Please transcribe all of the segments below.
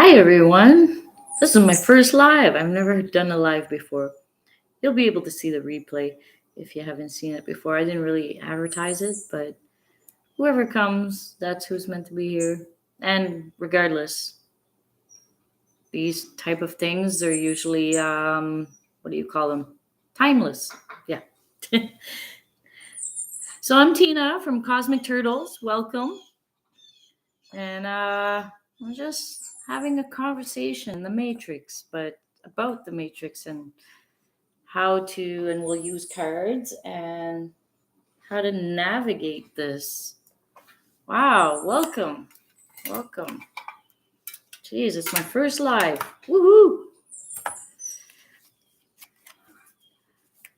Hi, everyone. This is my first live. I've never done a live before. You'll be able to see the replay if you haven't seen it before. I didn't really advertise it, but whoever comes, that's who's meant to be here. And regardless, these type of things are usually, what do you call them? Timeless. Yeah. So I'm Tina from Cosmic Turtles. Welcome. And I'm just having a conversation in the Matrix, but about the Matrix and how to, and we'll use cards and how to navigate this. Wow, welcome. Welcome. Jeez, it's my first live. Woohoo!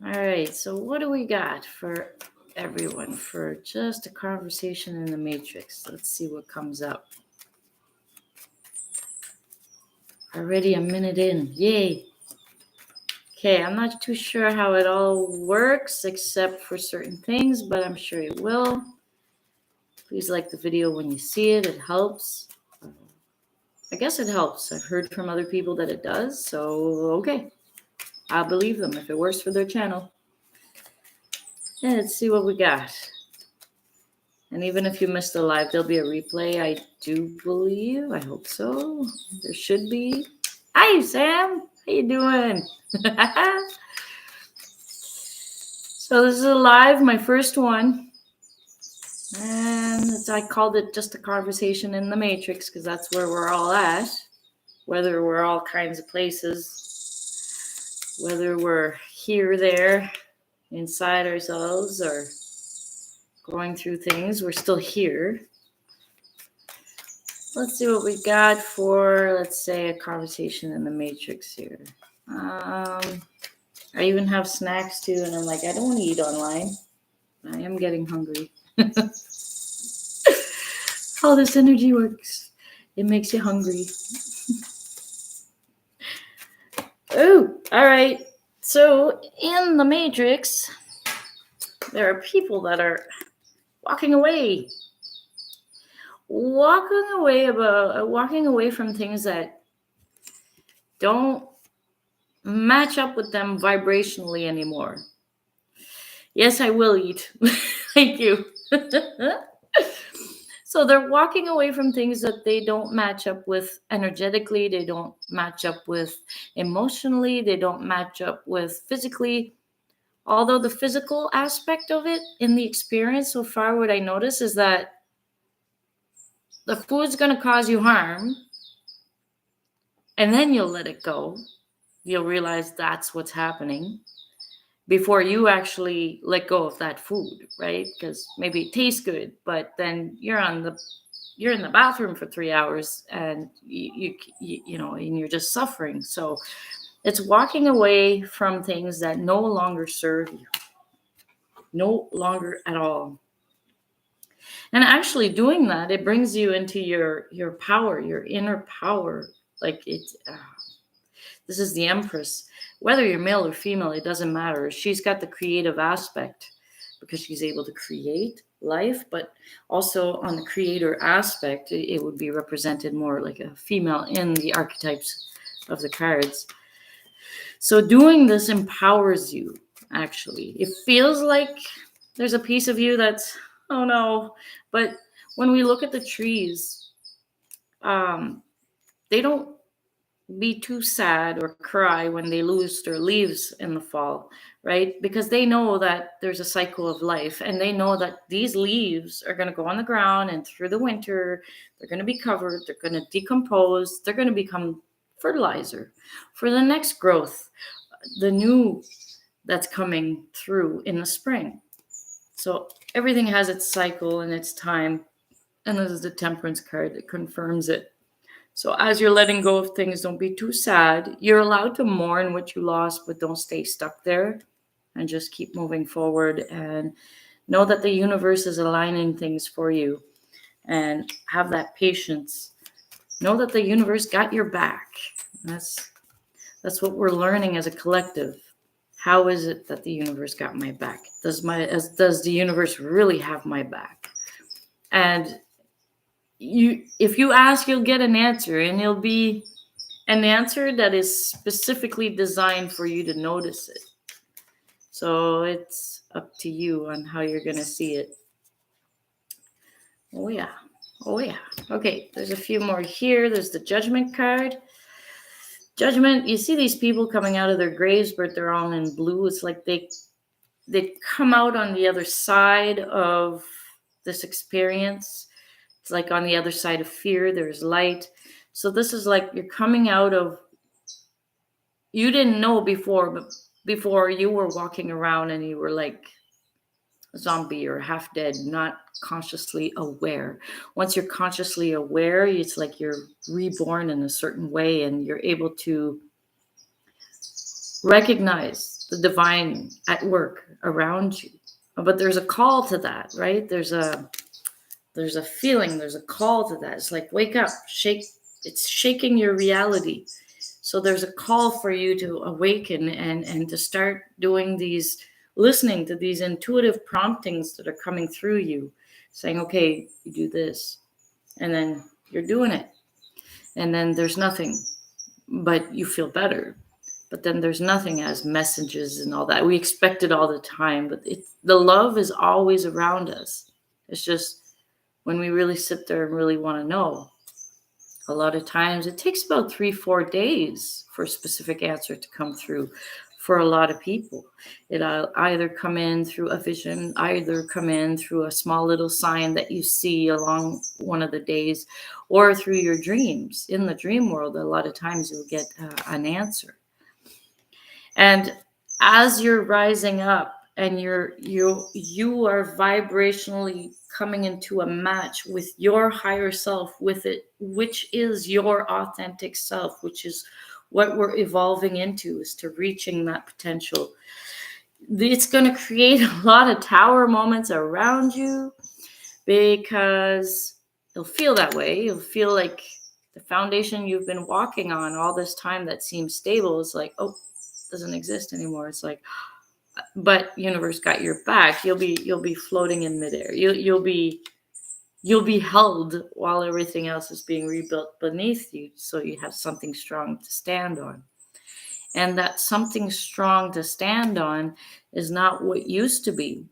All right, so what do we got for everyone for just a conversation in the Matrix? Let's see what comes up. Already a minute in. Yay. Okay, I'm not too sure how it all works except for certain things, but I'm sure it will. Please like the video when you see it. It helps. I guess it helps. I've heard from other people that it does, so okay. I'll believe them if it works for their channel. And let's see what we got. And even if you missed the live, there'll be a replay, I do believe. I hope so. There should be. Hi, Sam. How you doing? So this is a live, my first one. And I called it just a conversation in the Matrix because that's where we're all at. Whether we're all kinds of places, whether we're here, there, inside ourselves, or going through things, we're still here. Let's see what we got for, let's say, a conversation in the Matrix here. I even have snacks too, and I'm like, I don't want to eat online. I am getting hungry. How this energy works. It makes you hungry. Oh, all right. So in the Matrix, there are people that are walking away from things that don't match up with them vibrationally anymore. Yes, I will eat. Thank you. So they're walking away from things that they don't match up with energetically, they don't match up with emotionally, they don't match up with physically. Although the physical aspect of it in the experience so far, what I notice is that the food's going to cause you harm, and then you'll let it go. You'll realize that's what's happening before you actually let go of that food, right? Because maybe it tastes good, but then you're in the bathroom for 3 hours, and you know, and you're just suffering. So it's walking away from things that no longer serve you, no longer at all. And actually doing that, it brings you into your power, your inner power. Like this is the Empress. Whether you're male or female, it doesn't matter. She's got the creative aspect because she's able to create life, but also on the creator aspect, it would be represented more like a female in the archetypes of the cards. So doing this empowers you, actually. It feels like there's a piece of you that's, oh no. But when we look at the trees, they don't be too sad or cry when they lose their leaves in the fall, right? Because they know that there's a cycle of life, and they know that these leaves are going to go on the ground, and through the winter, they're going to be covered, they're going to decompose, they're going to become fertilizer for the next growth, the new that's coming through in the spring. So everything has its cycle and its time, and this is the Temperance card that confirms it. So as you're letting go of things, don't be too sad. You're allowed to mourn what you lost, but don't stay stuck there, and just keep moving forward and know that the universe is aligning things for you, and have that patience. Know that the universe got your back. That's what we're learning as a collective. How is it that the universe got my back? Does the universe really have my back? And if you ask, you'll get an answer, and it'll be an answer that is specifically designed for you to notice it. So it's up to you on how you're going to see it. Oh, yeah. Oh, yeah. Okay, there's a few more here. There's the Judgment card. Judgment, you see these people coming out of their graves, but they're all in blue. It's like they come out on the other side of this experience. It's like on the other side of fear, there's light. So this is like you're coming out of, you didn't know before, but before you were walking around and you were like a zombie or half dead, not consciously aware. Once you're consciously aware, it's like you're reborn in a certain way, and you're able to recognize the divine at work around you. But there's a call to that, right? There's a feeling, there's a call to that. It's like, wake up, shake. It's shaking your reality. So there's a call for you to awaken and to start doing these, listening to these intuitive promptings that are coming through you, saying, okay, you do this, and then you're doing it. And then there's nothing, but you feel better. But then there's nothing as messages and all that. We expect it all the time, but the love is always around us. It's just when we really sit there and really want to know, a lot of times it takes about 3-4 days for a specific answer to come through for a lot of people. It'll either come in through a vision, either come in through a small little sign that you see along one of the days, or through your dreams. In the dream world, a lot of times you'll get an answer. And as you're rising up and you are vibrationally coming into a match with your higher self, with it, which is your authentic self, which is what we're evolving into, is to reaching that potential. It's going to create a lot of tower moments around you, because you'll feel that way. You'll feel like the foundation you've been walking on all this time that seems stable is like, oh, doesn't exist anymore. It's like, but universe got your back. You'll be floating in midair. You'll be held while everything else is being rebuilt beneath you, so you have something strong to stand on. And that something strong to stand on is not what used to be.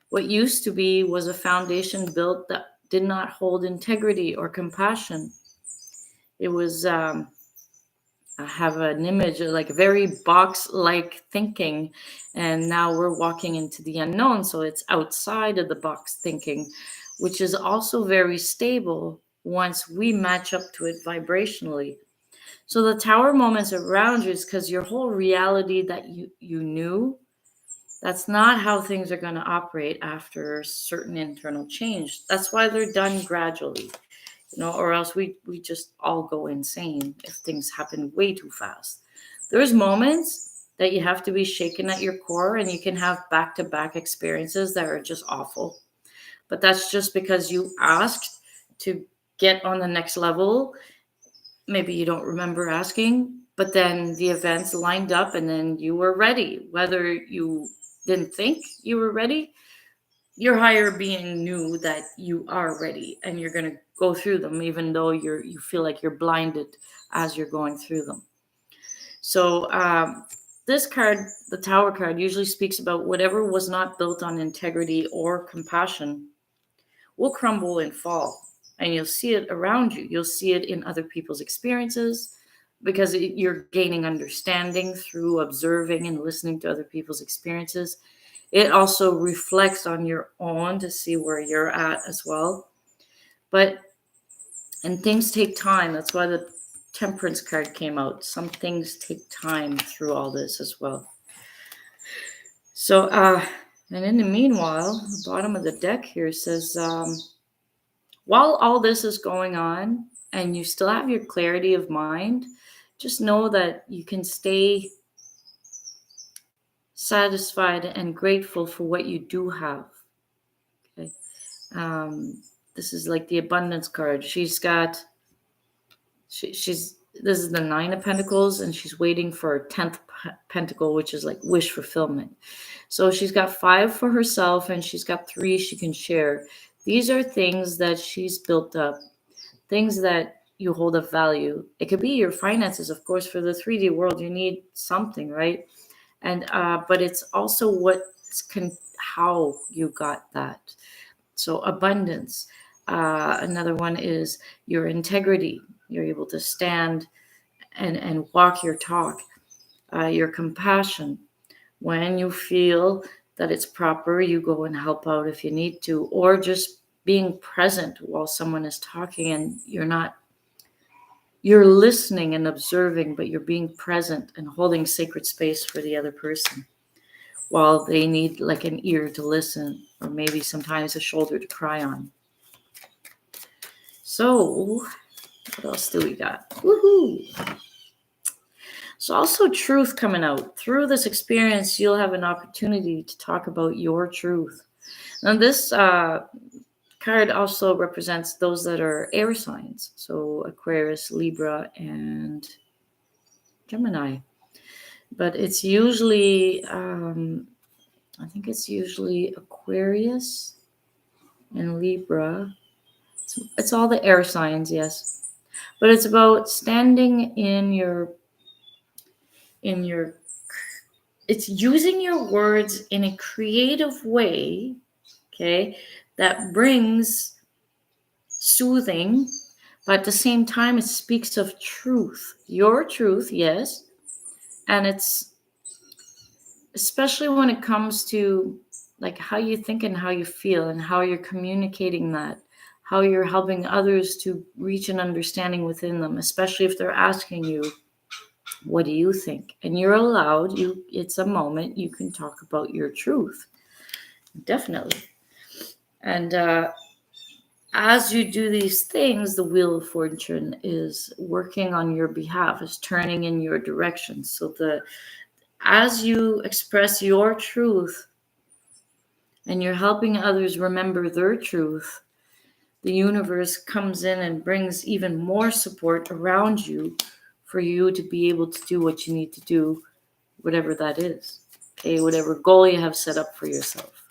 What used to be was a foundation built that did not hold integrity or compassion. It was I have an image of like very box-like thinking, and now we're walking into the unknown, so it's outside of the box thinking, which is also very stable once we match up to it vibrationally. So the tower moments around you is because your whole reality that you knew, that's not how things are going to operate after certain internal change. That's why they're done gradually. Or else we just all go insane if things happen way too fast. There's moments that you have to be shaken at your core, and you can have back-to-back experiences that are just awful. But that's just because you asked to get on the next level. Maybe you don't remember asking, but then the events lined up and then you were ready. Whether you didn't think you were ready, your higher being knew that you are ready, and you're going to go through them, even though you feel like you're blinded as you're going through them. So this card, the Tower card, usually speaks about whatever was not built on integrity or compassion will crumble and fall. And you'll see it around you. You'll see it in other people's experiences, because you're gaining understanding through observing and listening to other people's experiences. It also reflects on your own to see where you're at as well. And things take time. That's why the Temperance card came out. Some things take time through all this as well. So, and in the meanwhile, the bottom of the deck here says, while all this is going on and you still have your clarity of mind, just know that you can stay satisfied and grateful for what you do have. Okay. This is like the abundance card. She's this is the 9 of Pentacles, and she's waiting for her 10th pentacle, which is like wish fulfillment. So she's got 5 for herself, and she's got 3 she can share. These are things that she's built up things that you hold of value. It could be your finances, of course. For the 3D world, you need something, right? And but it's also how you got that. So abundance. Another one is your integrity. You're able to stand and walk your talk. Your compassion. When you feel that it's proper, you go and help out if you need to, or just being present while someone is talking and you're listening and observing, but you're being present and holding sacred space for the other person while they need like an ear to listen, or maybe sometimes a shoulder to cry on. So, what else do we got? Woohoo! So, also truth coming out. Through this experience, you'll have an opportunity to talk about your truth. And this card also represents those that are air signs. So, Aquarius, Libra, and Gemini. But it's usually, I think it's usually Aquarius and Libra. It's all the air signs, yes. But it's about standing in your it's using your words in a creative way, okay, that brings soothing, but at the same time it speaks of truth, your truth, yes. And it's especially when it comes to like how you think and how you feel and how you're communicating that, how you're helping others to reach an understanding within them, especially if they're asking you, what do you think? And you're allowed, it's a moment you can talk about your truth. Definitely. And as you do these things, the wheel of fortune is working on your behalf, is turning in your direction. So as you express your truth and you're helping others remember their truth, the universe comes in and brings even more support around you for you to be able to do what you need to do, whatever that is. Okay, whatever goal you have set up for yourself.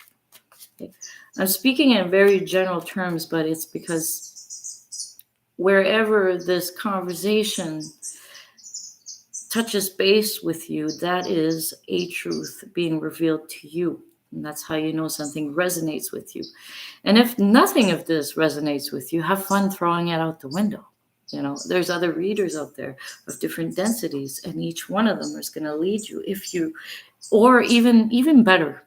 Okay. I'm speaking in very general terms, but it's because wherever this conversation touches base with you, that is a truth being revealed to you. And that's how you know something resonates with you. And if nothing of this resonates with you, have fun throwing it out the window. You know, there's other readers out there of different densities, and each one of them is going to lead you or even better.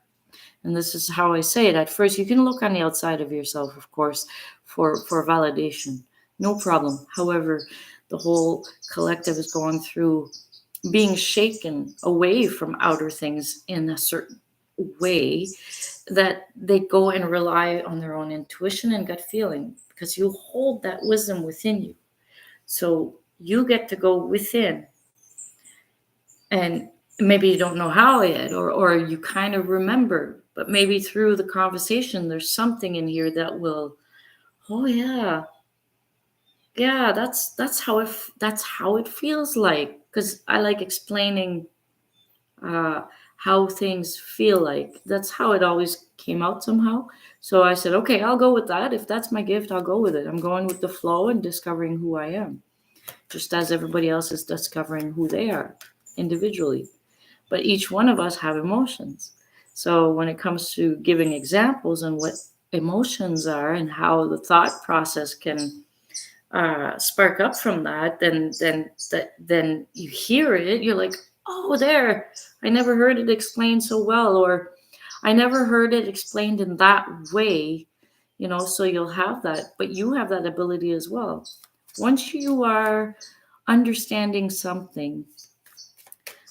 And this is how I say it. At first, you can look on the outside of yourself, of course, for validation. No problem. However, the whole collective is going through being shaken away from outer things in a certain way that they go and rely on their own intuition and gut feeling, because you hold that wisdom within you. So you get to go within, and maybe you don't know how yet, or you kind of remember, but maybe through the conversation, there's something in here that will, oh yeah, that's how it feels like. Because I like explaining how things feel like. That's how it always came out somehow. So I said, okay, I'll go with that. If that's my gift, I'll go with it. I'm going with the flow and discovering who I am, just as everybody else is discovering who they are individually. But each one of us have emotions. So when it comes to giving examples on what emotions are and how the thought process can spark up from that, then you hear it, you're like, oh, there, I never heard it explained so well, or I never heard it explained in that way, so you'll have that, but you have that ability as well. Once you are understanding something,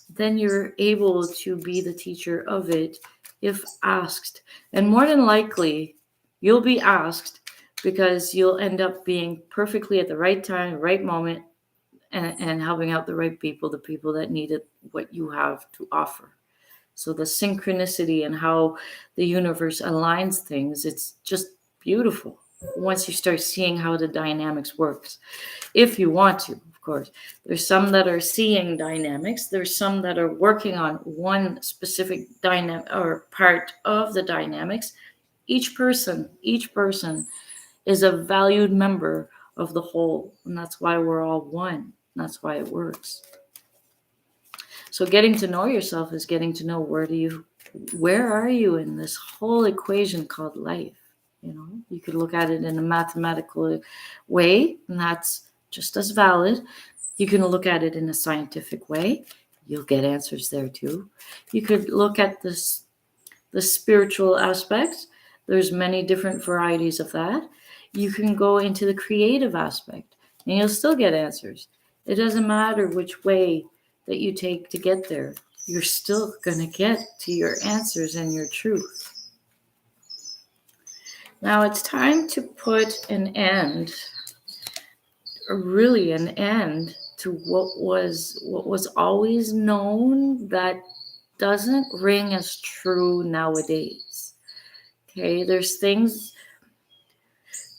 then you're able to be the teacher of it if asked. And more than likely, you'll be asked, because you'll end up being perfectly at the right time, right moment, and helping out the right people, the people that needed what you have to offer. So the synchronicity and how the universe aligns things, it's just beautiful once you start seeing how the dynamics works. If you want to, of course. There's some that are seeing dynamics. There's some that are working on one specific dynamic or part of the dynamics. Each person is a valued member of the whole. And that's why we're all one. That's why it works. So getting to know yourself is getting to know where are you in this whole equation called life. You could look at it in a mathematical way, and that's just as valid. You can look at it in a scientific way. You'll get answers there too. You could look at the spiritual aspect. There's many different varieties of that. You can go into the creative aspect, and you'll still get answers. It doesn't matter which way that you take to get there. You're still going to get to your answers and your truth. Now it's time to put an end, really an end, to what was always known that doesn't ring as true nowadays. Okay, there's things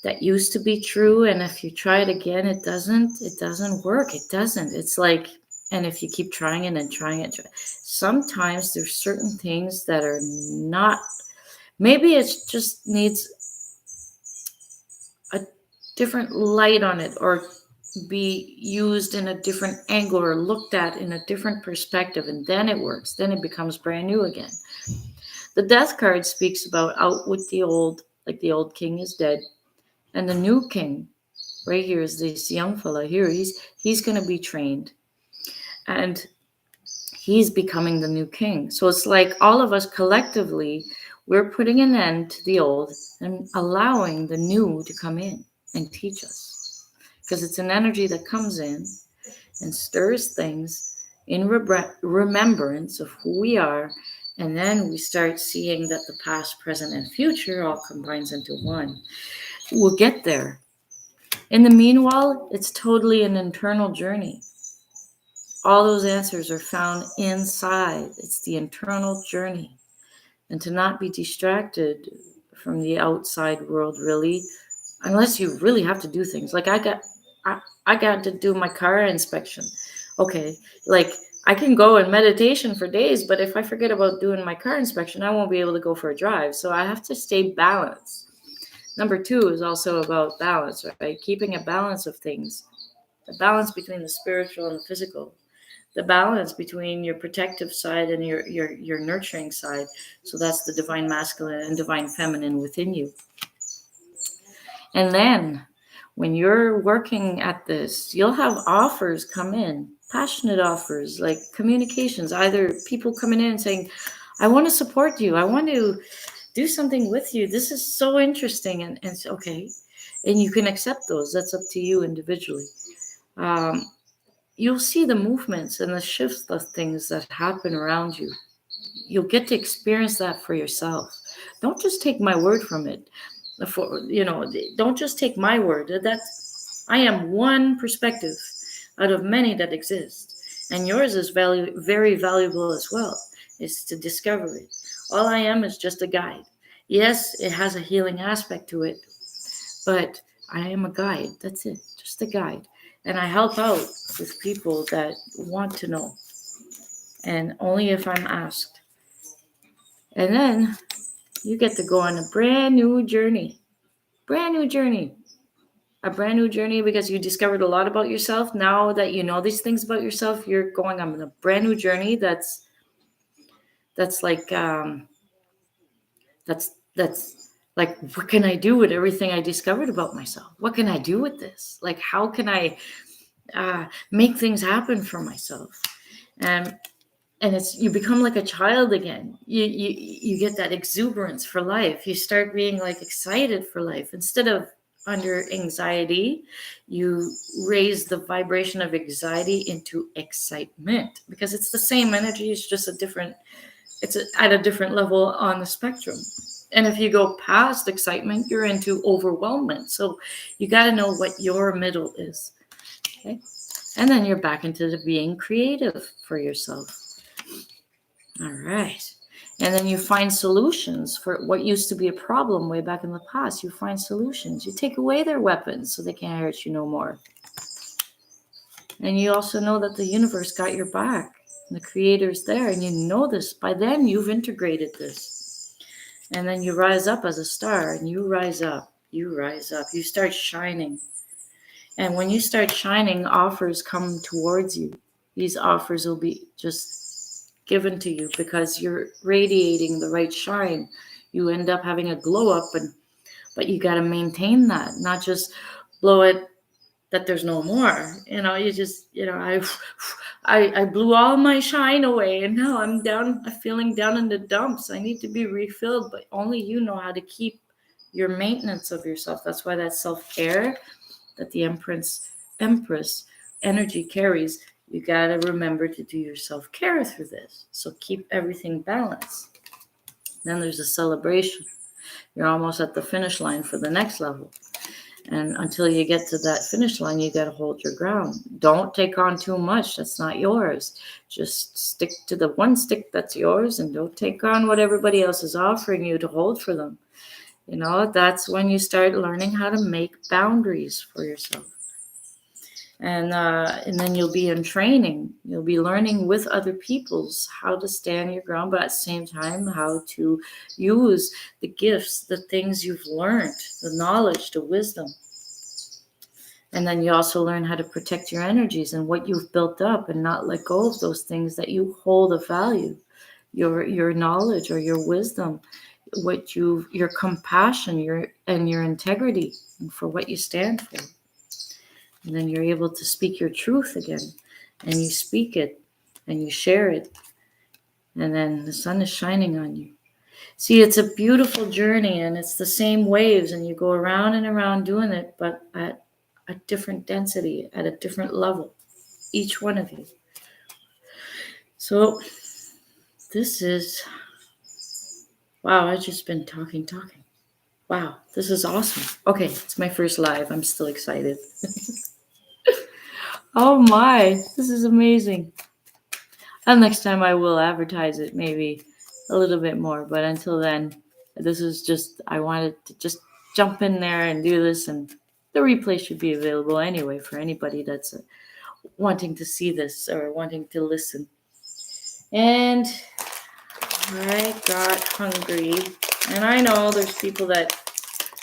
that used to be true, and if you try it again, it doesn't work. It doesn't. It's like, and if you keep trying it and trying it, sometimes there's certain things that are not, maybe it just needs a different light on it, or be used in a different angle, or looked at in a different perspective, and then it works. Then it becomes brand new again. The death card speaks about out with the old, like the old king is dead, and the new king right here is this young fella here. He's going to be trained, and he's becoming the new king. So it's like all of us collectively, we're putting an end to the old and allowing the new to come in and teach us, because it's an energy that comes in and stirs things in remembrance of who we are. And then we start seeing that the past, present, and future all combines into one. We'll get there. In the meanwhile, it's totally an internal journey. All those answers are found inside. It's the internal journey. And to not be distracted from the outside world, really, unless you really have to do things. Like I got to do my car inspection. Okay, like I can go in meditation for days, but if I forget about doing my car inspection, I won't be able to go for a drive. So I have to stay balanced. Number 2 is also about balance, right? Keeping a balance of things, the balance between the spiritual and the physical, the balance between your protective side and your nurturing side. So that's the divine masculine and divine feminine within you. And then when you're working at this, you'll have offers come in, passionate offers, like communications, either people coming in and saying, I want to support you. I want to do something with you. This is so interesting. And it's okay. And you can accept those. That's up to you individually. You'll see the movements and the shifts of things that happen around you. You'll get to experience that for yourself. Don't just take my word from it. Don't just take my word. I am one perspective out of many that exist. And yours is very valuable as well, is to discover it. All I am is just a guide. Yes, it has a healing aspect to it, but I am a guide. That's it, just a guide. And I help out with people that want to know, and only if I'm asked. And then you get to go on a brand new journey. A brand new journey because you discovered a lot about yourself. Now that you know these things about yourself, you're going on a brand new journey that's like that's like, what can I do with everything I discovered about myself? What can I do with this? Like, how can I make things happen for myself? And it's, you become like a child again. You get that exuberance for life. You start being like excited for life instead of under anxiety. You raise the vibration of anxiety into excitement, because it's the same energy. It's just at a different level on the spectrum. And if you go past excitement, you're into overwhelmment. So you got to know what your middle is. Okay. And then you're back into the being creative for yourself. All right. And then you find solutions for what used to be a problem way back in the past. You find solutions. You take away their weapons so they can't hurt you no more. And you also know that the universe got your back. And the creator's there. And you know this. By then, you've integrated this. And then you rise up as a star. And you rise up. You start shining. And when you start shining, offers come towards you. These offers will be just given to you because you're radiating the right shine. You end up having a glow up, but you got to maintain that, not just blow it that there's no more. You just, I blew all my shine away, and now I'm feeling down in the dumps. I need to be refilled, but only you know how to keep your maintenance of yourself. That's why that self-care that the Empress energy carries, you got to remember to do your self-care through this. So keep everything balanced. Then there's a celebration. You're almost at the finish line for the next level. And until you get to that finish line, you got to hold your ground. Don't take on too much. That's not yours. Just stick to the one stick that's yours, and don't take on what everybody else is offering you to hold for them. That's when you start learning how to make boundaries for yourself. And then you'll be in training. You'll be learning with other people's how to stand your ground, but at the same time, how to use the gifts, the things you've learned, the knowledge, the wisdom. And then you also learn how to protect your energies and what you've built up, and not let go of those things that you hold of value, your knowledge or your wisdom, your compassion, your integrity, and for what you stand for. And then you're able to speak your truth again, and you speak it and you share it. And then the sun is shining on you. See, it's a beautiful journey, and it's the same waves, and you go around and around doing it, but at a different density, at a different level, each one of you. So this is, wow, I've just been talking. Wow, this is awesome. Okay, it's my first live. I'm still excited. Oh my, this is amazing. And next time I will advertise it maybe a little bit more. But until then, this is just, I wanted to just jump in there and do this. And the replay should be available anyway for anybody that's wanting to see this or wanting to listen. And I got hungry. And I know there's people that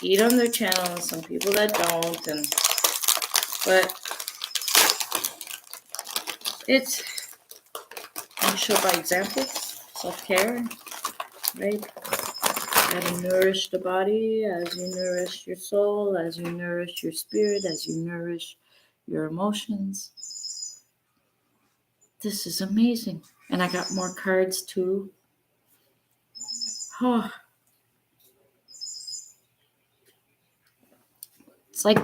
eat on their channel and some people that don't. But it's, I show by example, self-care, right? How to nourish the body as you nourish your soul, as you nourish your spirit, as you nourish your emotions. This is amazing. And I got more cards too. Oh. It's like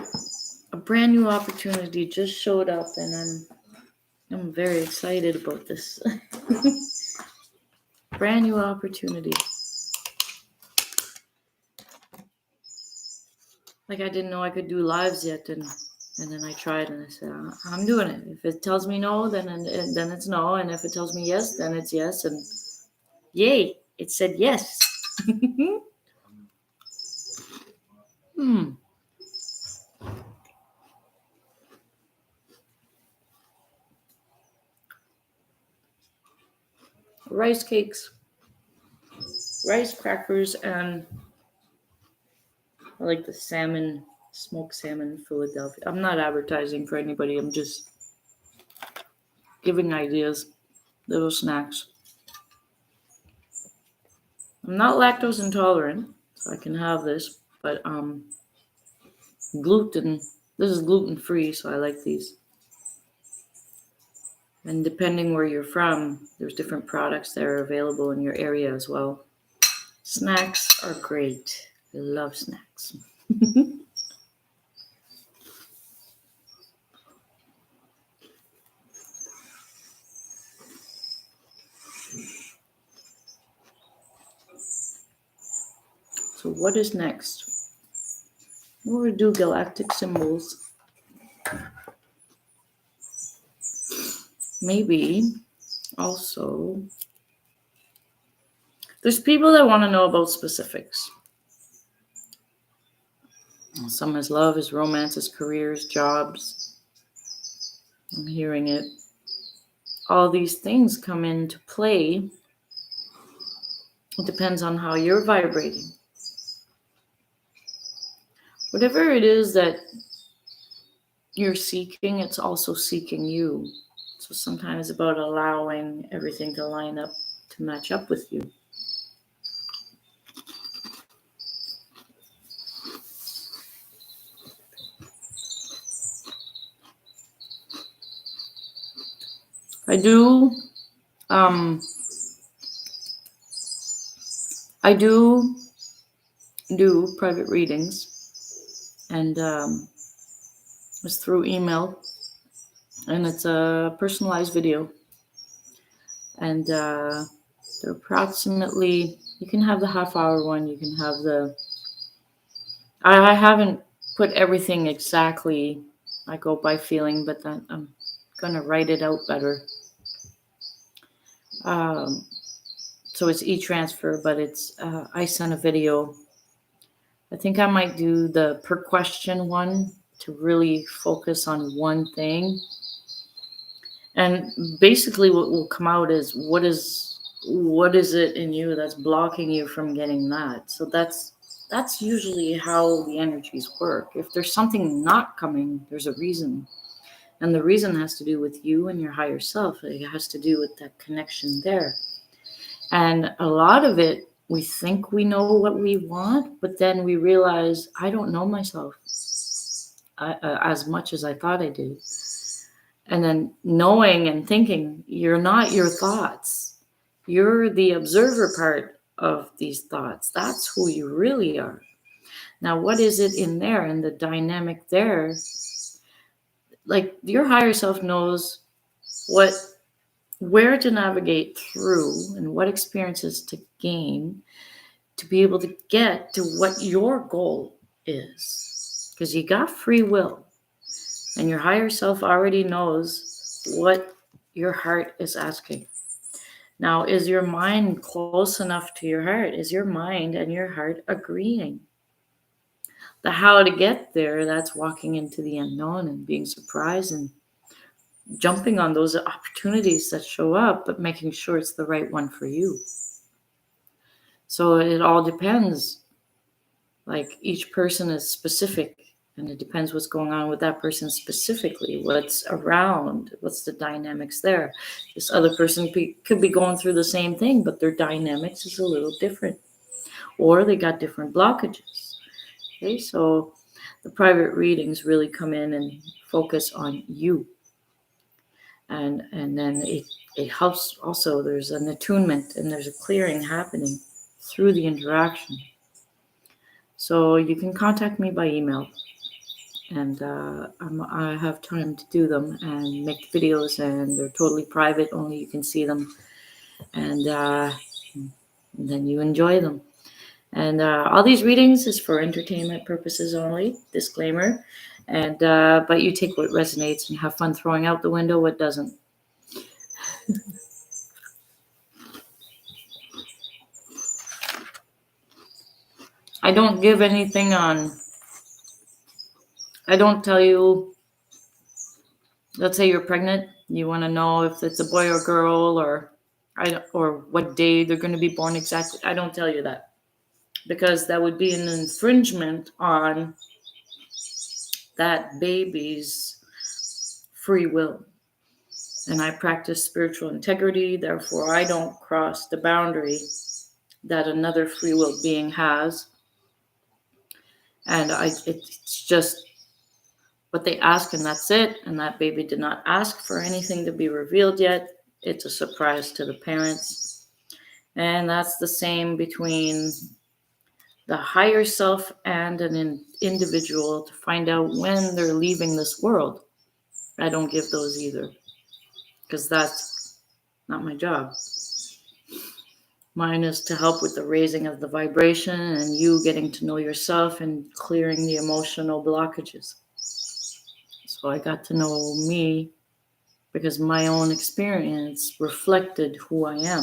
a brand new opportunity just showed up, and I'm very excited about this. Brand new opportunity. Like, I didn't know I could do lives yet, and then I tried, and I said, I'm doing it. If it tells me no, then it's no, and if it tells me yes, then it's yes, and yay, it said yes. Rice cakes, rice crackers, and I like the salmon, smoked salmon Philadelphia. I'm not advertising for anybody. I'm just giving ideas, little snacks. I'm not lactose intolerant, so I can have this, but gluten, this is gluten free, so I like these. And depending where you're from, there's different products that are available in your area as well. Snacks are great. I love snacks. So what is next? We're going to do galactic symbols. Maybe also, there's people that want to know about specifics. Some is love, is romance, is careers, jobs. I'm hearing it. All these things come into play. It depends on how you're vibrating. Whatever it is that you're seeking, it's also seeking you. So sometimes it's about allowing everything to line up to match up with you. I do um I do private readings, and it's through email, and it's a personalized video, and they're approximately, you can have the half hour one, you can have the, I haven't put everything exactly, I go by feeling, but then I'm gonna write it out better. um, so it's e-transfer, but it's I send a video. I think I might do the per question one to really focus on one thing. And basically what will come out is what is it in you that's blocking you from getting that. So that's usually how the energies work. If there's something not coming, there's a reason. And the reason has to do with you and your higher self. It has to do with that connection there. And a lot of it, we think we know what we want, but then we realize I don't know myself as much as I thought I did. And then knowing and thinking, you're not your thoughts. You're the observer part of these thoughts. That's who you really are. Now, what is it in there and the dynamic there? Like your higher self knows what, where to navigate through and what experiences to gain to be able to get to what your goal is. Because you got free will, and your higher self already knows what your heart is asking. Now, is your mind close enough to your heart? Is your mind and your heart agreeing? The how to get there, that's walking into the unknown and being surprised and jumping on those opportunities that show up, but making sure it's the right one for you. So it all depends. Like each person is specific, and it depends what's going on with that person specifically, what's around, what's the dynamics there. This other person could be going through the same thing, but their dynamics is a little different, or they got different blockages. Okay, so the private readings really come in and focus on you, and then it helps also. There's an attunement and there's a clearing happening through the interaction. So you can contact me by email, and I have time to do them and make videos, and they're totally private, only you can see them, and then you enjoy them. And all these readings is for entertainment purposes only, disclaimer, and but you take what resonates and have fun throwing out the window what doesn't. I don't give anything on, I don't tell you, let's say you're pregnant, you want to know if it's a boy or girl, or what day they're going to be born exactly. I don't tell you that, because that would be an infringement on that baby's free will. And I practice spiritual integrity, therefore I don't cross the boundary that another free will being has. And it's just what they ask, and that's it. And that baby did not ask for anything to be revealed yet. It's a surprise to the parents. And that's the same between the higher self and an individual to find out when they're leaving this world. I don't give those either, because that's not my job. Mine is to help with the raising of the vibration and you getting to know yourself and clearing the emotional blockages. So I got to know me because my own experience reflected who I am.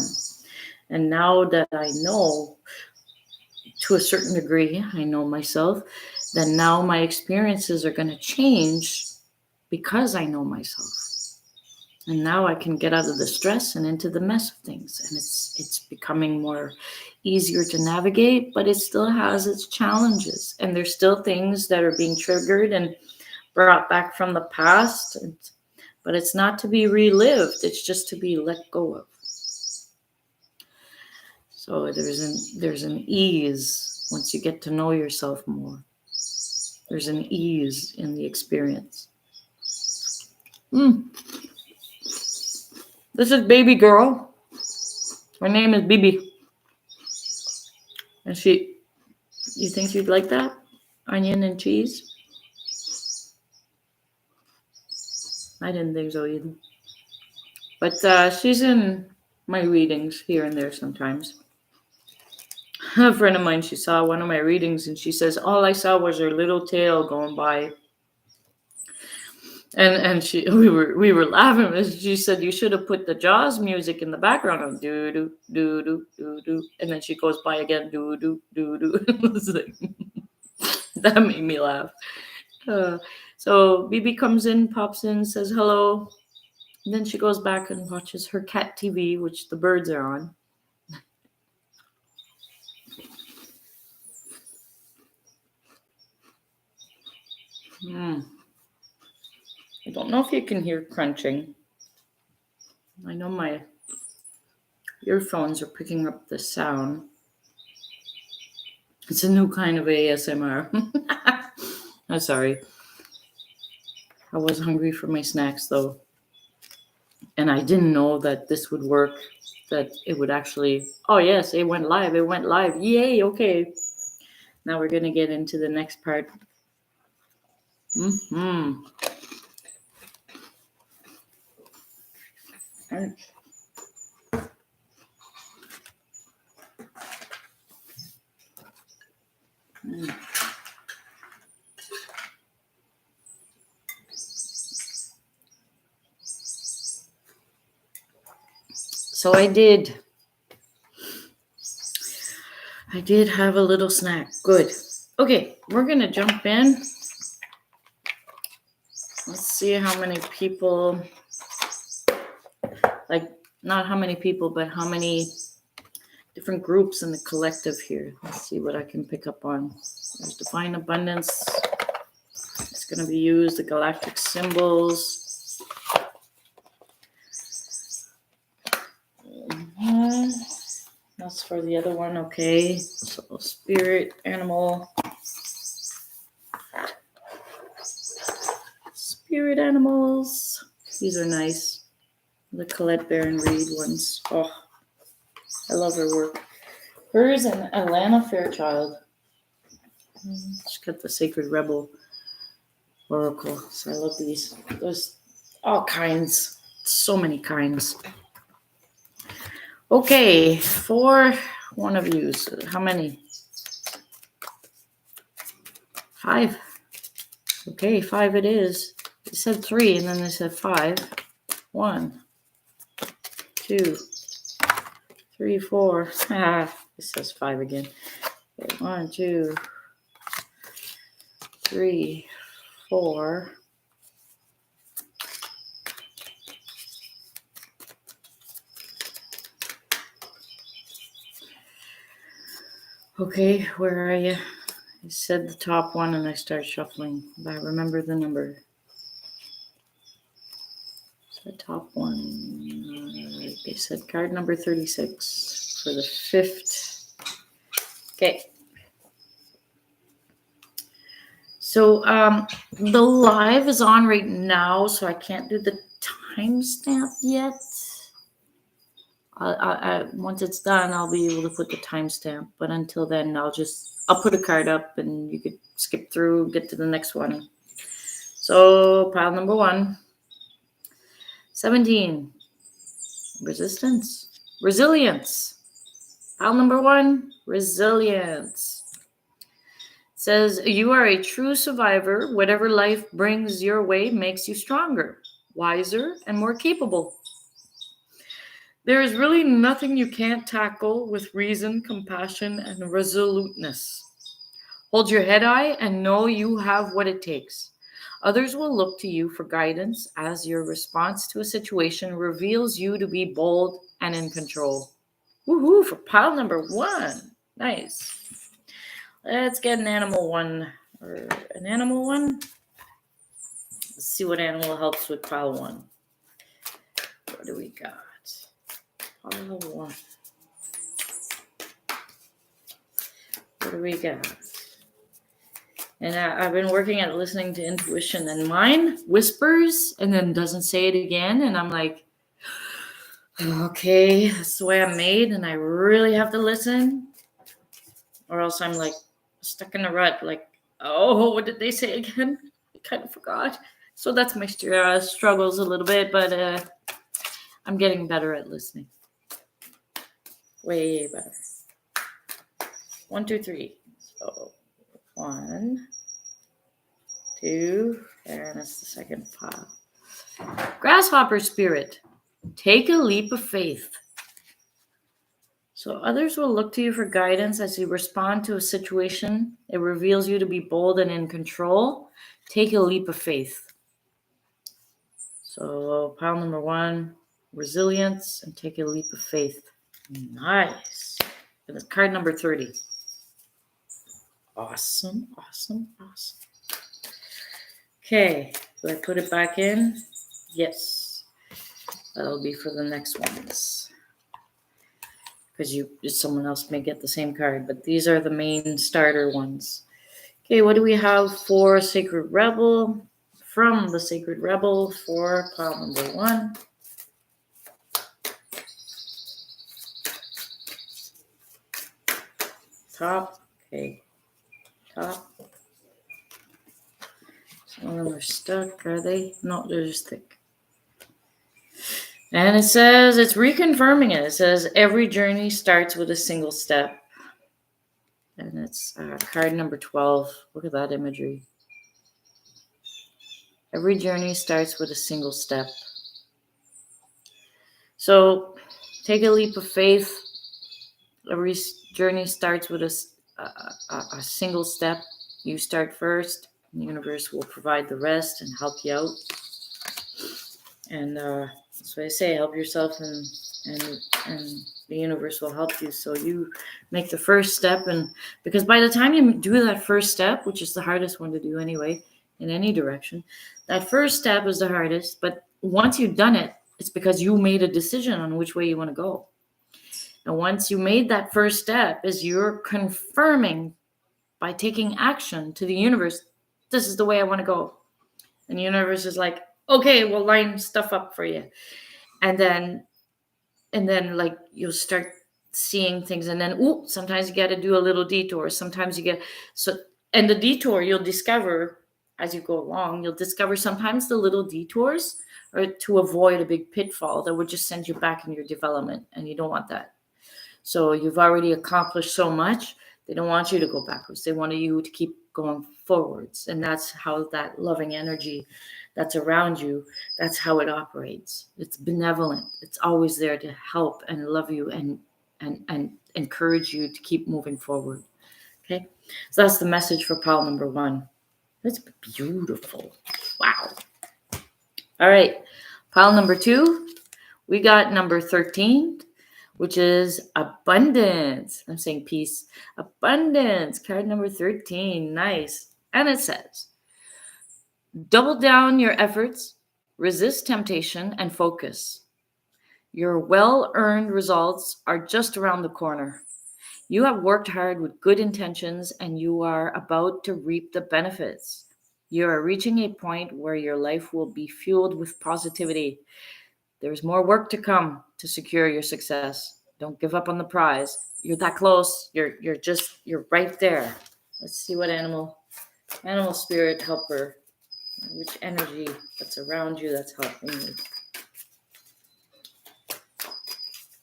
And now that I know, to a certain degree, I know myself, then now my experiences are going to change because I know myself. And now I can get out of the stress and into the mess of things. And it's becoming more easier to navigate, but it still has its challenges. And there's still things that are being triggered. And brought back from the past. But it's not to be relived. It's just to be let go of. So there's an ease once you get to know yourself more. There's an ease in the experience. This is baby girl. Her name is Bibi. And you think you'd like that? Onion and cheese? I didn't think so either. But she's in my readings here and there sometimes. A friend of mine, she saw one of my readings and she says, all I saw was her little tail going by. And we were laughing. And she said, you should have put the Jaws music in the background of do do do do do do, and then she goes by again, do do do do. That made me laugh. So Bibi comes in, pops in, says hello, and then she goes back and watches her cat TV, which the birds are on. I don't know if you can hear crunching. I know my earphones are picking up the sound. It's a new kind of ASMR. I'm sorry. I was hungry for my snacks though. And I didn't know that this would work, that it would actually, oh yes, it went live. Yay, okay. Now we're going to get into the next part. So I did have a little snack. Good. Okay, we're going to jump in. Let's see how many people, like not how many people, but how many different groups in the collective here. Let's see what I can pick up on. There's divine abundance. It's going to be used, the galactic symbols. That's for the other one, okay. So spirit, animal. Spirit animals. These are nice. The Colette Baron Reed ones. Oh, I love her work. Hers and Atlanta Fairchild. She's got the Sacred Rebel Oracle. So I love these. There's all kinds. So many kinds. Okay, for one of you. So how many? 5. Okay, 5 it is. They said 3 and then they said 5. 1, 2, 3, 4. It says 5 again. Okay, 1, 2, 3, 4. Okay, where are you? I said the top one and I started shuffling, but I remember the number. So the top one, they said card number 36 for the 5th. Okay. So the live is on right now, so I can't do the timestamp yet. Once it's done, I'll be able to put the timestamp. But until then, I'll put a card up and you could skip through, get to the next one. So pile number 1, 17, resilience. Pile number 1, resilience. It says, you are a true survivor. Whatever life brings your way makes you stronger, wiser, and more capable. There is really nothing you can't tackle with reason, compassion, and resoluteness. Hold your head high and know you have what it takes. Others will look to you for guidance as your response to a situation reveals you to be bold and in control. Woohoo for pile number 1. Nice. Let's get an animal one. Let's see what animal helps with pile 1. What do we got? Pile 1. What do we got? And I've been working at listening to intuition, and mine whispers and then doesn't say it again. And I'm like, okay, that's the way I'm made, and I really have to listen. Or else I'm like stuck in a rut, like, oh, what did they say again? I kind of forgot. So that's my struggles a little bit, but I'm getting better at listening. Way better. 1, 2, 3. So 1, 2, and that's the second pile. Grasshopper spirit, take a leap of faith. So others will look to you for guidance as you respond to a situation. It reveals you to be bold and in control. Take a leap of faith. So pile number 1, resilience, and take a leap of faith. Nice. And it's card number 30. Awesome, awesome, awesome. Okay, do I put it back in? Yes. That'll be for the next ones. Because someone else may get the same card, but these are the main starter ones. Okay, what do we have for Sacred Rebel? From the Sacred Rebel for pile number 1. Top, okay. Top. Some of them are stuck, are they? No, they're just thick. And it says, it's reconfirming it. It says, every journey starts with a single step. And it's card number 12. Look at that imagery. Every journey starts with a single step. So take a leap of faith. Every journey starts with a single step. You start first. The universe will provide the rest and help you out. And that's what I say, help yourself and the universe will help you. So you make the first step, and because by the time you do that first step, which is the hardest one to do anyway, in any direction, that first step is the hardest. But once you've done it, it's because you made a decision on which way you want to go. And once you made that first step, is you're confirming by taking action to the universe, this is the way I want to go. And the universe is like, okay, we'll line stuff up for you. And then like you'll start seeing things, and then sometimes you got to do a little detour. Sometimes you get and the detour you'll discover as you go along. You'll discover sometimes the little detours are to avoid a big pitfall that would just send you back in your development, and you don't want that. So you've already accomplished so much. They don't want you to go backwards. They want you to keep going forwards, and that's how that loving energy that's around you, that's how it operates. It's benevolent. It's always there to help and love you and encourage you to keep moving forward. Okay, so that's the message for pile number 1. That's beautiful. Wow. All right, pile number 2, we got number 13, which is abundance. I'm saying peace. Abundance, card number 13. Nice. And it says, double down your efforts, resist temptation, and focus. Your well-earned results are just around the corner. You have worked hard with good intentions, and you are about to reap the benefits. You are reaching a point where your life will be fueled with positivity. There's more work to come to secure your success. Don't give up on the prize. You're that close. You're right there. Let's see what animal spirit helper, which energy that's around you that's helping you.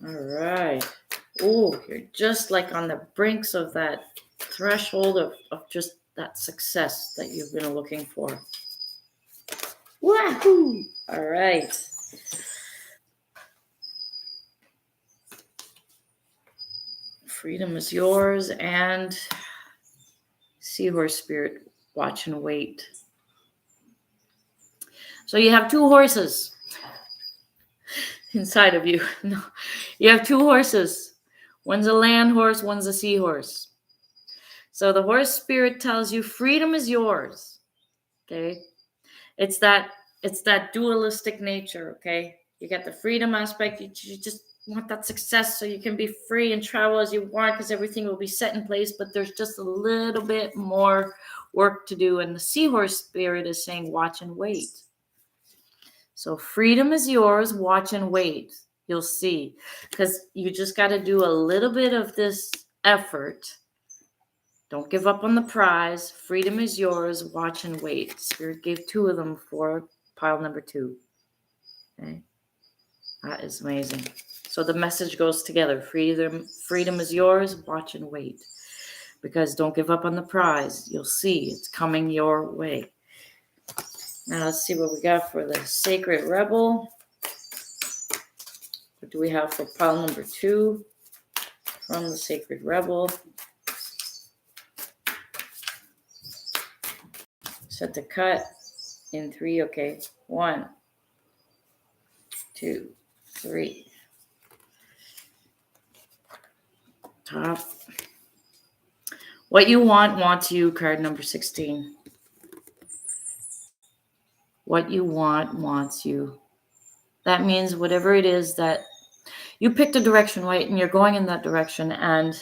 All right. Oh, you're just like on the brinks of that threshold of just that success that you've been looking for. Wahoo! All right. Freedom is yours, and seahorse spirit, watch and wait. So you have 2 horses inside of you. No, you have 2 horses. One's a land horse, one's a seahorse. So the horse spirit tells you freedom is yours. Okay. It's that dualistic nature, okay? You get the freedom aspect. You just want that success so you can be free and travel as you want because everything will be set in place, but there's just a little bit more work to do. And the seahorse spirit is saying, watch and wait. So freedom is yours, watch and wait. You'll see. Because you just got to do a little bit of this effort. Don't give up on the prize. Freedom is yours, watch and wait. Spirit gave 2 of them for pile number 2. Okay. That is amazing. So the message goes together. Freedom is yours, watch and wait. Because don't give up on the prize. You'll see it's coming your way. Now let's see what we got for the Sacred Rebel. What do we have for pile number 2 from the Sacred Rebel? Set the cut in 3. Okay. 1, 2, 3. Top. What you want wants you, card number 16. What you want wants you. That means whatever it is that you picked a direction, right? And you're going in that direction and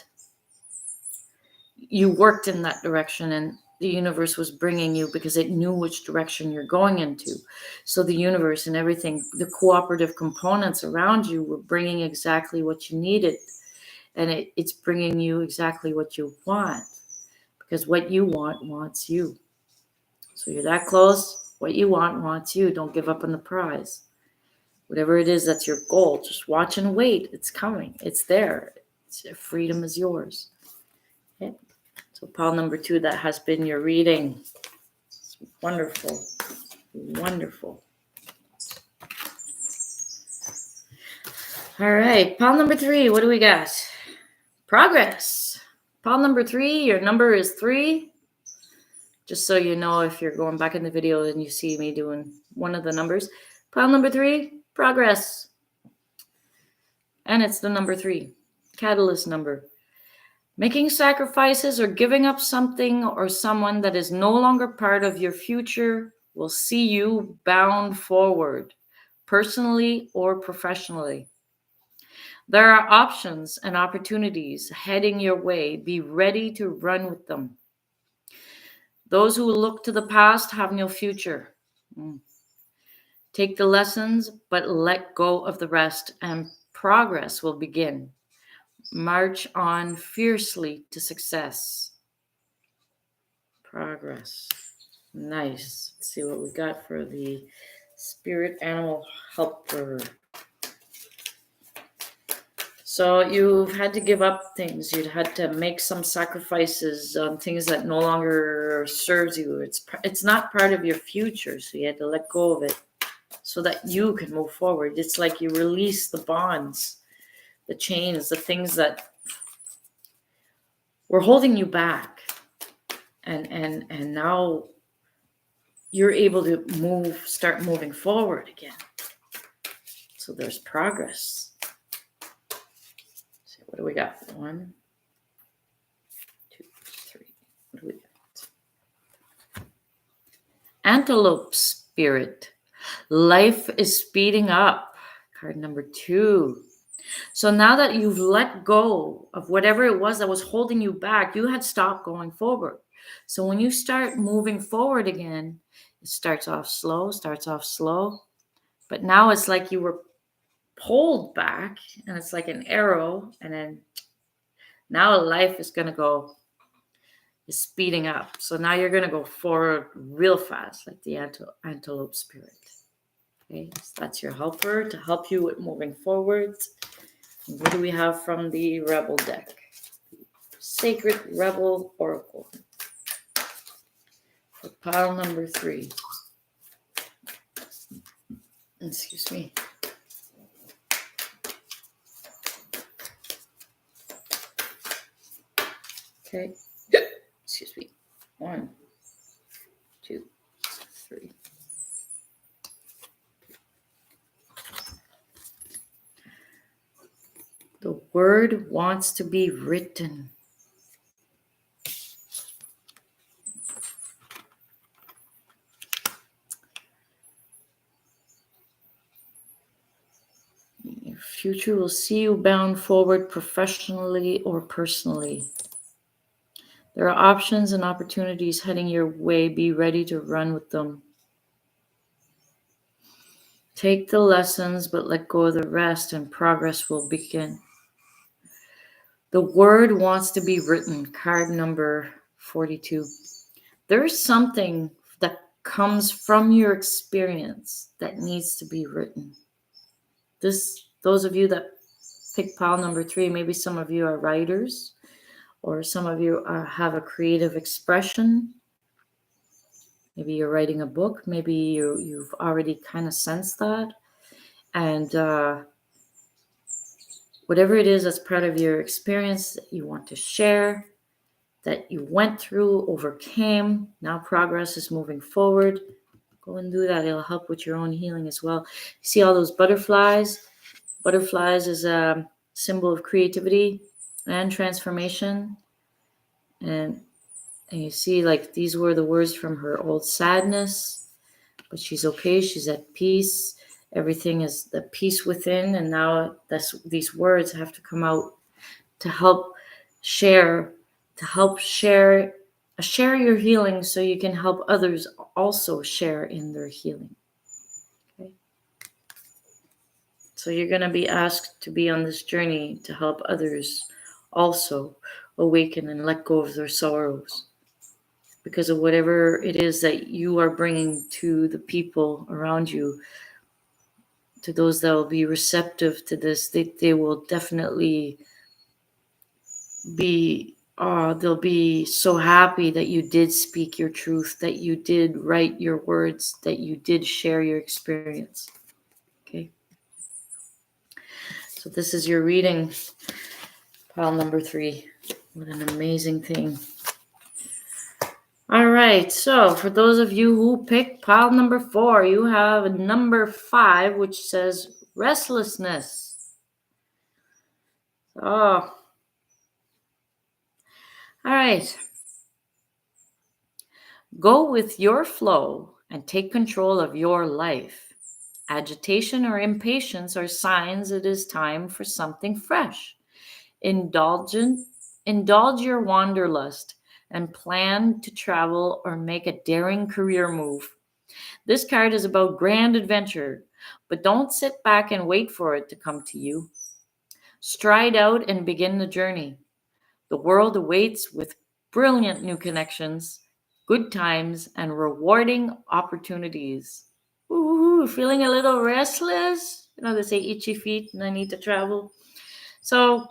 you worked in that direction and the universe was bringing you because it knew which direction you're going into. So the universe and everything, the cooperative components around you were bringing exactly what you needed. And it's bringing you exactly what you want because what you want wants you. So you're that close. What you want wants you. Don't give up on the prize. Whatever it is, that's your goal. Just watch and wait. It's coming. It's there. Freedom is yours. Okay. So pile number 2, that has been your reading. It's wonderful. Wonderful. All right. Pile number 3. What do we got? Progress. Pile number 3. Your number is 3. Just so you know, if you're going back in the video and you see me doing one of the numbers. Pile number 3. Progress. And it's the number 3. Catalyst number. Making sacrifices or giving up something or someone that is no longer part of your future will see you bound forward, personally or professionally. There are options and opportunities heading your way. Be ready to run with them. Those who look to the past have no future. Take the lessons, but let go of the rest, and progress will begin. March on fiercely to success. Progress. Nice. Let's see what we got for the Spirit Animal Helper. So you've had to give up things. You'd had to make some sacrifices on things that no longer serves you. It's not part of your future, so you had to let go of it so that you can move forward. It's like you release the bonds, the chains, the things that were holding you back. And now you're able to start moving forward again. So there's progress. So what do we got? 1, 2, 3. What do we got? Antelope spirit. Life is speeding up. Card number 2. So now that you've let go of whatever it was that was holding you back, you had stopped going forward. So when you start moving forward again, it starts off slow, but now it's like you were pulled back and it's like an arrow, and then now life is going to go, is speeding up. So now you're going to go forward real fast, like the antelope spirit. Okay, so that's your helper to help you with moving forward. And what do we have from the Rebel deck? Sacred Rebel Oracle. For pile number 3. Excuse me. Okay. Excuse me. 1, 2, 3. The word wants to be written. future will see you bound forward professionally or personally. There are options and opportunities heading your way. Be ready to run with them. Take the lessons, but let go of the rest, and progress will begin. The word wants to be written. Card number 42. There's something that comes from your experience that needs to be written. Those of you that pick pile number 3, maybe some of you are writers, or some of you have a creative expression. Maybe you're writing a book. Maybe you've already kind of sensed that. And whatever it is that's part of your experience that you want to share, that you went through, overcame, now progress is moving forward. Go and do that. It'll help with your own healing as well. See all those butterflies? Butterflies is a symbol of creativity and transformation. And you see, like, these were the words from her old sadness, but she's okay. She's at peace. Everything is the peace within. And now these words have to come out to help share your healing, so you can help others also share in their healing. Okay. So you're going to be asked to be on this journey to help others also awaken and let go of their sorrows, because of whatever it is that you are bringing to the people around you. To those that will be receptive to this, they will definitely they'll be so happy that you did speak your truth, that you did write your words, that you did share your experience. Okay. So this is your reading, pile number 3. What an amazing thing. All right. So for those of you who picked pile number 4, you have number 5, which says restlessness. Oh. All right. Go with your flow and take control of your life. Agitation or impatience are signs it is time for something fresh. Indulge your wanderlust and plan to travel or make a daring career move. This card is about grand adventure, but don't sit back and wait for it to come to you. Stride out and begin the journey. The world awaits with brilliant new connections, good times, and rewarding opportunities. Ooh, feeling a little restless? You know, they say itchy feet and I need to travel. So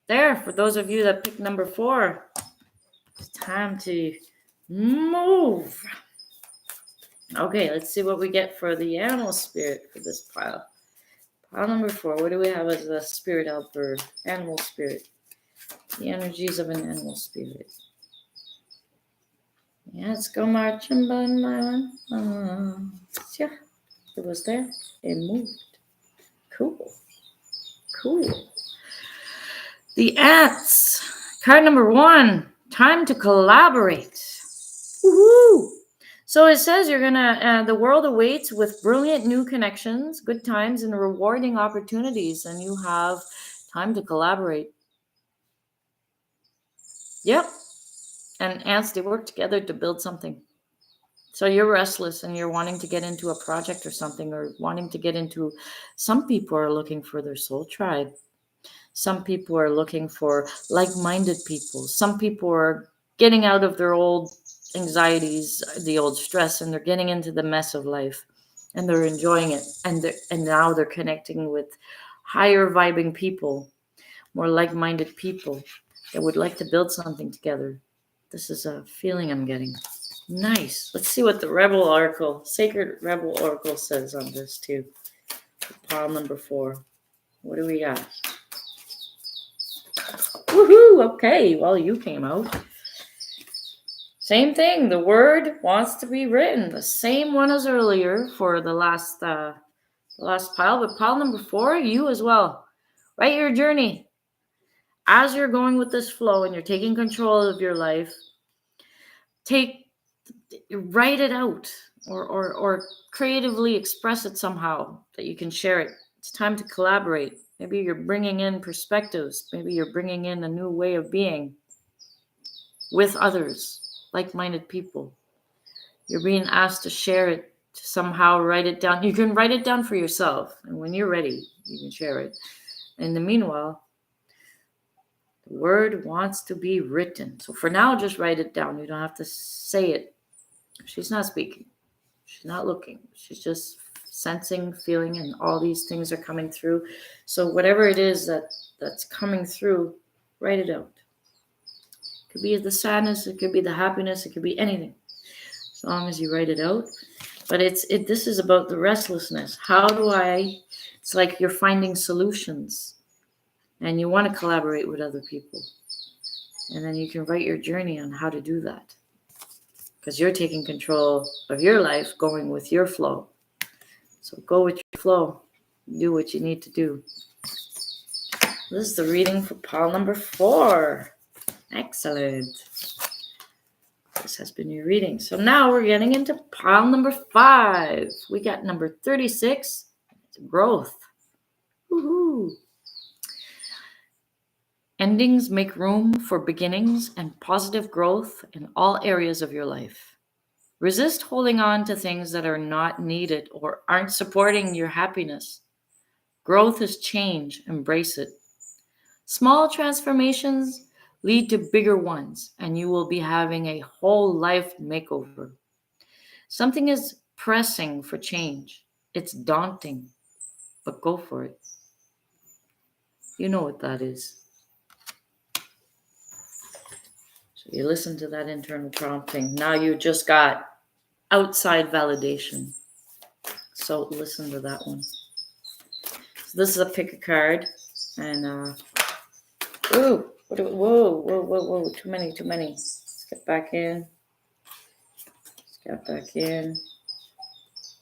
there, for those of you that picked number 4, it's time to move. Okay, let's see what we get for the animal spirit for this pile. Pile number 4, what do we have as a spirit helper? Animal spirit. The energies of an animal spirit. Yeah, let's go marching by my one. Yeah, it was there. It moved. Cool. The ants. Card number 1. Time to collaborate. Woohoo! So it says you're gonna. The world awaits with brilliant new connections, good times, and rewarding opportunities, and you have time to collaborate. Yep. And ants, they work together to build something. So you're restless and you're wanting to get into a project or something, or wanting to get into. Some people are looking for their soul tribe. Some people are looking for like-minded people. Some people are getting out of their old anxieties, the old stress, and they're getting into the mess of life, and they're enjoying it. And now they're connecting with higher vibing people, more like-minded people that would like to build something together. This is a feeling I'm getting. Nice. Let's see what the Rebel Oracle, Sacred Rebel Oracle says on this too. Pile number 4. What do we got? Woohoo! Okay, well, you came out. Same thing. The word wants to be written. The same one as earlier for the last pile, but pile number 4, you as well. Write your journey. As you're going with this flow and you're taking control of your life, write it out or creatively express it somehow that you can share it It's time to collaborate. Maybe you're bringing in perspectives. Maybe you're bringing in a new way of being with others, like-minded people. You're being asked to share it, to somehow write it down. You can write it down for yourself, and when you're ready, you can share it. In the meanwhile, the word wants to be written. So for now, just write it down. You don't have to say it. She's not speaking. She's not looking. She's just sensing, feeling, and all these things are coming through. So whatever it is that's coming through, write it out. It could be the sadness, it could be the happiness, it could be anything, as long as you write it out. But this is about the restlessness. It's like you're finding solutions, and you want to collaborate with other people. And then you can write your journey on how to do that. Because you're taking control of your life, going with your flow. So go with your flow. Do what you need to do. This is the reading for pile number 4. Excellent. This has been your reading. So now we're getting into pile number 5. We got number 36. It's growth. Woohoo. Endings make room for beginnings and positive growth in all areas of your life. Resist holding on to things that are not needed or aren't supporting your happiness. Growth is change. Embrace it. Small transformations lead to bigger ones, and you will be having a whole life makeover. Something is pressing for change. It's daunting, but go for it. You know what that is. So you listen to that internal prompting. Now you just got outside validation. So listen to that one. So this is a pick a card. And, whoa. Too many. Let's get back in.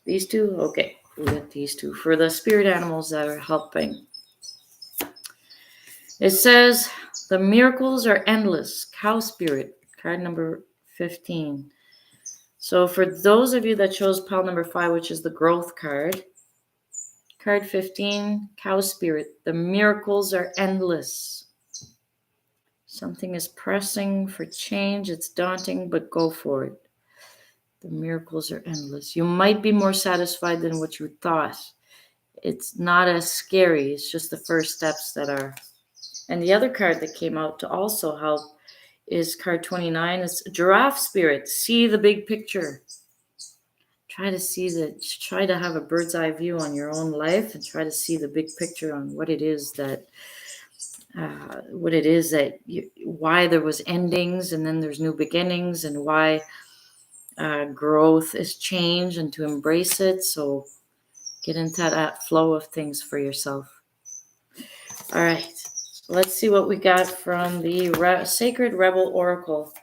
These two? Okay, we got these two. For the spirit animals that are helping. It says, the miracles are endless. Cow spirit, card number 15. So for those of you that chose pile number 5, which is the growth card, card 15, cow spirit, the miracles are endless. Something is pressing for change. It's daunting, but go for it. The miracles are endless. You might be more satisfied than what you thought. It's not as scary. It's just the first steps that are. And the other card that came out to also help is card 29. It's giraffe spirit. See the big picture. Try to have a bird's eye view on your own life and try to see the big picture on what it is that why there was endings and then there's new beginnings, and why growth is change, and to embrace it. So get into that flow of things for yourself. All right, so let's see what we got from the Sacred Rebel Oracle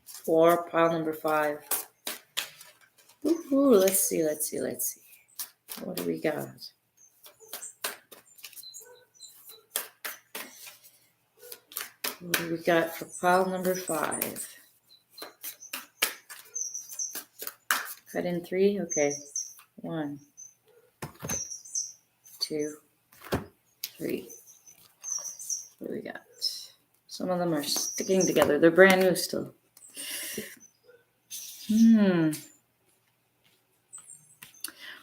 for pile number 5. Ooh, let's see. What do we got? What do we got for pile number 5? Cut in 3? Okay. 1, 2, 3. What do we got? Some of them are sticking together. They're brand new still.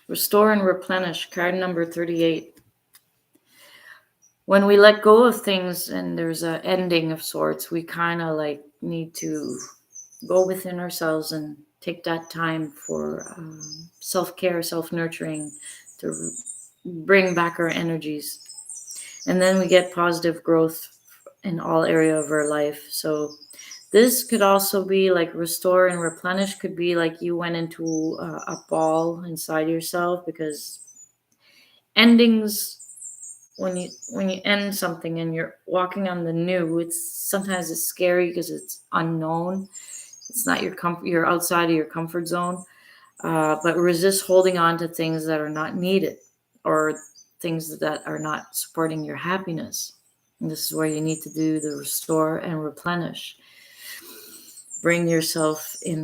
Restore and replenish, card number 38. When we let go of things and there's an ending of sorts, we kind of like need to go within ourselves and take that time for self-care, self-nurturing, to bring back our energies. And then we get positive growth in all area of our life. So this could also be like restore and replenish, could be like you went into a ball inside yourself, because endings, when you end something and you're walking on the new, sometimes it's scary because it's unknown. It's not you're outside of your comfort zone. But resist holding on to things that are not needed or things that are not supporting your happiness. And this is where you need to do the restore and replenish. Bring yourself in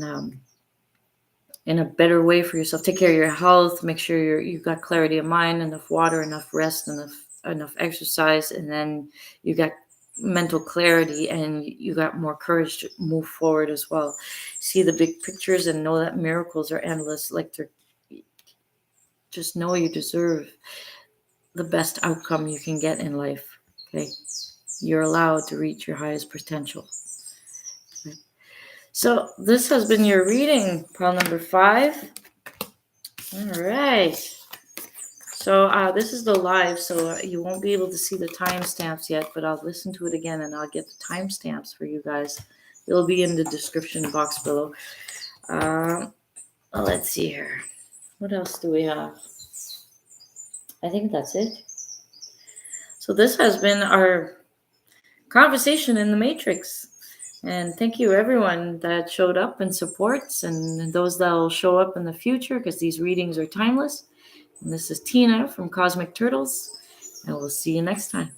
in a better way for yourself. Take care of your health. Make sure you've got clarity of mind, enough water, enough rest, enough exercise, and then you got mental clarity and you got more courage to move forward as well. See the big pictures and know that miracles are endless. Like they're just know you deserve the best outcome you can get in life. Okay, you're allowed to reach your highest potential. Okay. So this has been your reading, pile number 5. All right. So this is the live, so you won't be able to see the timestamps yet, but I'll listen to it again and I'll get the timestamps for you guys. It'll be in the description box below. Let's see here. What else do we have? I think that's it. So this has been our conversation in the Matrix. And thank you everyone that showed up and supports, and those that will show up in the future, because these readings are timeless. And this is Tina from Cosmic Turtles, and we'll see you next time.